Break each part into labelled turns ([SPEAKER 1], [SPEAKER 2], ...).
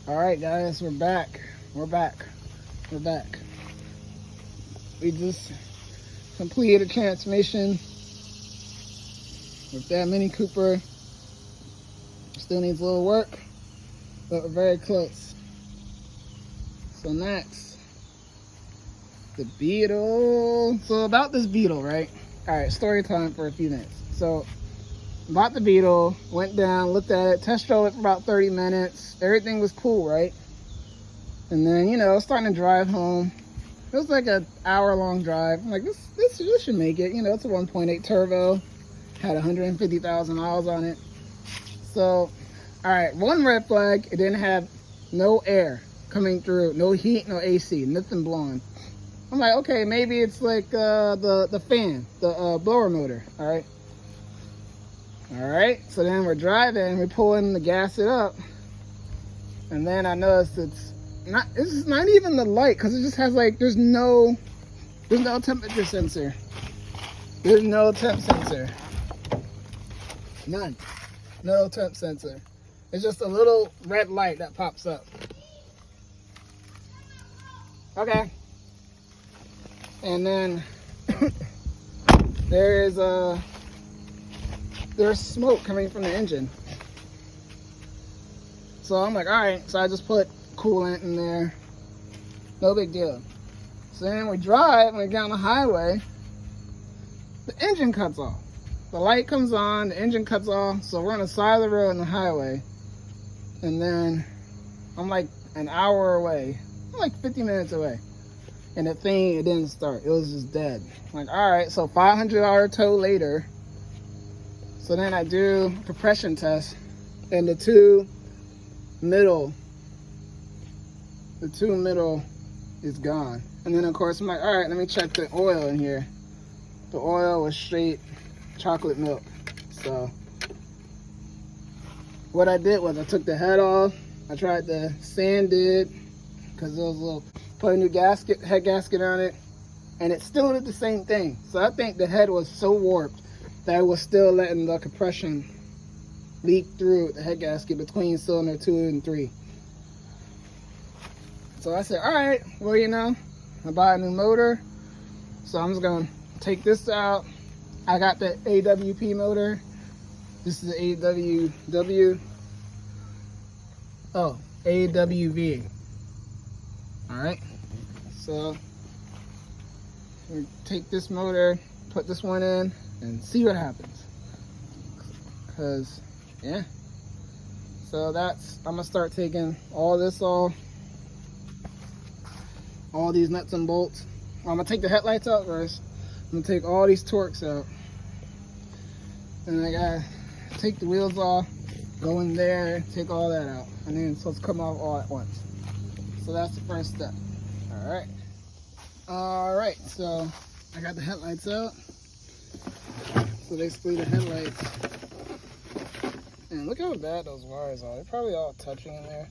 [SPEAKER 1] All right, guys, we're back. We're back. We're back. We just completed a transmission with that Mini Cooper. Still needs a little work, but we're very close. So next, the Beetle. So about this Beetle, right? All right, story time for a few minutes. So bought the Beetle, went down, looked at it, test drove it for about 30 minutes. Everything was cool, right? And then, starting to drive home. It was like an hour-long drive. I'm like, this should make it. It's a 1.8 turbo. Had 150,000 miles on it. So, all right, one red flag, it didn't have no air coming through, no heat, no AC, nothing blowing. I'm like, okay, maybe it's like the fan, the blower motor, all right? All right, so then we're driving, we're pulling the gas it up, and then I noticed it's not even the light, because it just has like, there's no temperature sensor. There's no temp sensor. None. No temp sensor. It's just a little red light that pops up. Okay. And then there's smoke coming from the engine. So I'm like, all right. So I just put coolant in there. No big deal. So then we drive, we get on the highway. The engine cuts off. The light comes on, the engine cuts off. So we're on the side of the road on the highway. And then I'm like an hour away. I'm like 50 minutes away. And the thing, it didn't start. It was just dead. I'm like, all right, so $500 tow later. So then I do compression test, and the two middle is gone. And then of course I'm like, all right, let me check the oil in here. The oil was straight chocolate milk. So what I did was I took the head off. I tried to sand it because there was a little, put a new head gasket on it, and it still did the same thing. So I think the head was so warped that it was still letting the compression leak through the head gasket between cylinder 2 and 3. So I said, all right, well, I bought a new motor, so I'm just gonna take this out. I got the AWP motor. This is the AWV. All right, so we take this motor, put this one in, and see what happens. Cause yeah, so I'm gonna start taking all this off, all these nuts and bolts. I'm gonna take the headlights out first. I'm gonna take all these Torx out, and I gotta take the wheels off, go in there, take all that out, and then it's supposed to come off all at once. So that's the first step. All right, so I got the headlights out. So basically the headlights, and look how bad those wires are. They're probably all touching in there.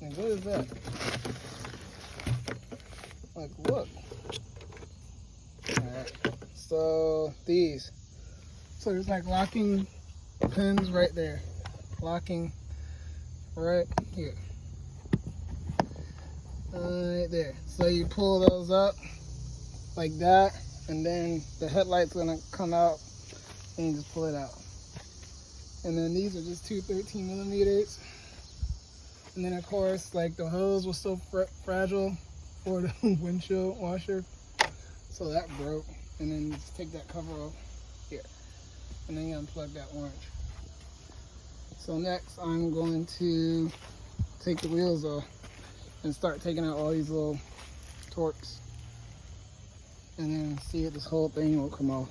[SPEAKER 1] And what is that? Like, look. All right, so these. So there's like locking pins right there. Locking right here. Right there. So you pull those up like that, and then the headlight's gonna come out, and you just pull it out. And then these are just two 13 millimeters. And then of course, like the hose was so fragile for the windshield washer, so that broke. And then you just take that cover off here, and then you unplug that orange. So next, I'm going to take the wheels off and start taking out all these little Torx, and then see if this whole thing will come off.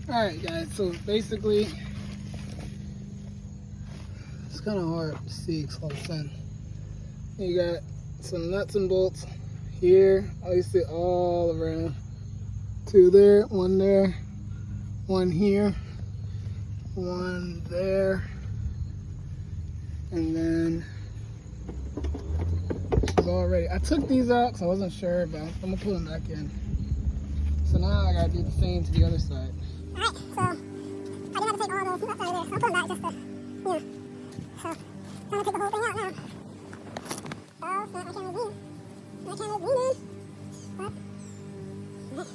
[SPEAKER 1] Alright guys, so basically, it's kind of hard to see because all of a sudden, you got some nuts and bolts here, I used it all around. Two there, one there, one here, one there, and then it's all ready. I took these out because I wasn't sure, but I'm gonna put them back in. So now I gotta do the same to the other side.
[SPEAKER 2] Alright, so I didn't have to take all those nuts out of there, so I'm putting back just to, so I'm gonna take the whole thing out now. Oh, snap, my camera's leaning. My camera's leaning. What?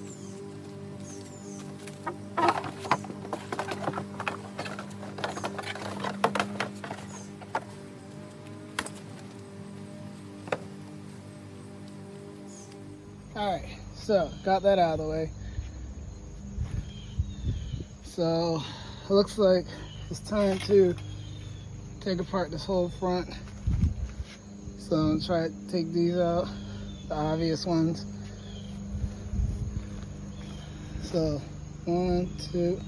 [SPEAKER 1] Alright, so got that out of the way. So it looks like it's time to take apart this whole front. So I'm gonna try to take these out, the obvious ones. So 1, 2,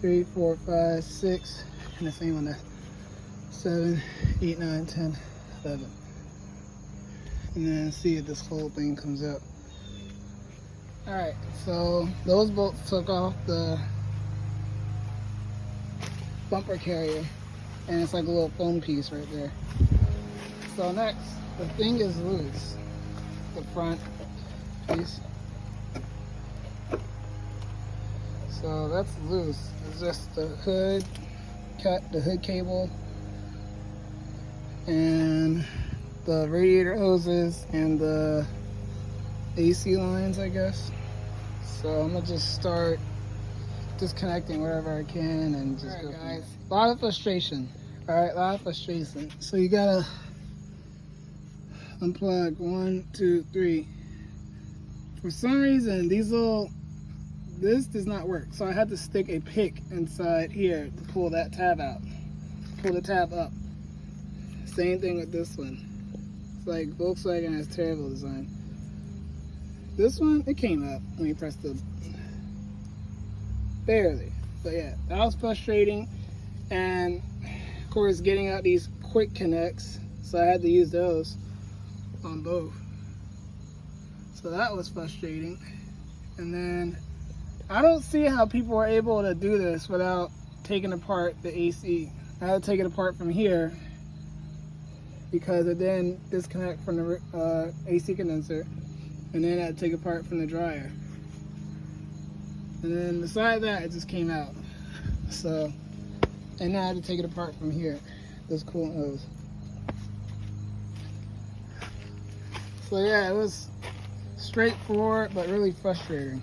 [SPEAKER 1] 3, 4, 5, 6, and the same on that. 7, 8, 9, 10, 11. And then see if this whole thing comes out. Alright, so those bolts took off the bumper carrier, and it's like a little foam piece right there. So next, the thing is loose, the front piece. So that's loose. It's just the hood, cut the hood cable, and the radiator hoses and the AC lines, I guess. So I'm gonna just start disconnecting whatever I can and just go. Guys, a lot of frustration. Alright, a lot of frustration. So you gotta unplug 1, 2, 3. For some reason, this does not work. So I had to stick a pick inside here to pull that tab out. Pull the tab up. Same thing with this one. It's like Volkswagen has terrible design. This one, it came up when you pressed the, barely. But yeah, that was frustrating. And of course, getting out these quick connects, so I had to use those on both. So that was frustrating. And then I don't see how people are able to do this without taking apart the AC. I had to take it apart from here because it then disconnect from the AC condenser, and then I had to take it apart from the dryer. And then beside that, it just came out. So, and now I had to take it apart from here, this coolant hose. So yeah, it was straightforward, but really frustrating.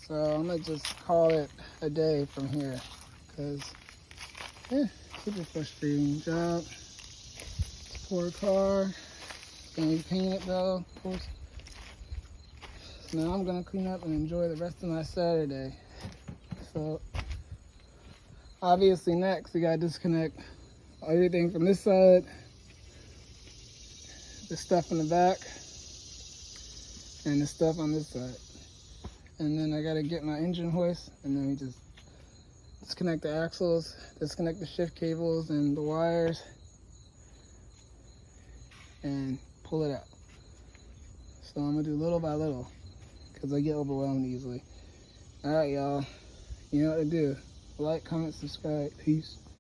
[SPEAKER 1] So I'm gonna just call it a day from here, because yeah, super frustrating job. Poor car. Gonna paint it though, of course. So now I'm gonna clean up and enjoy the rest of my Saturday. So obviously next we gotta disconnect everything from this side, the stuff in the back, and the stuff on this side. And then I gotta get my engine hoist, and then we just disconnect the axles, disconnect the shift cables and the wires, and pull it out. So I'm gonna do little by little, because I get overwhelmed easily. Alright y'all, you know what to do. Like, comment, subscribe, peace.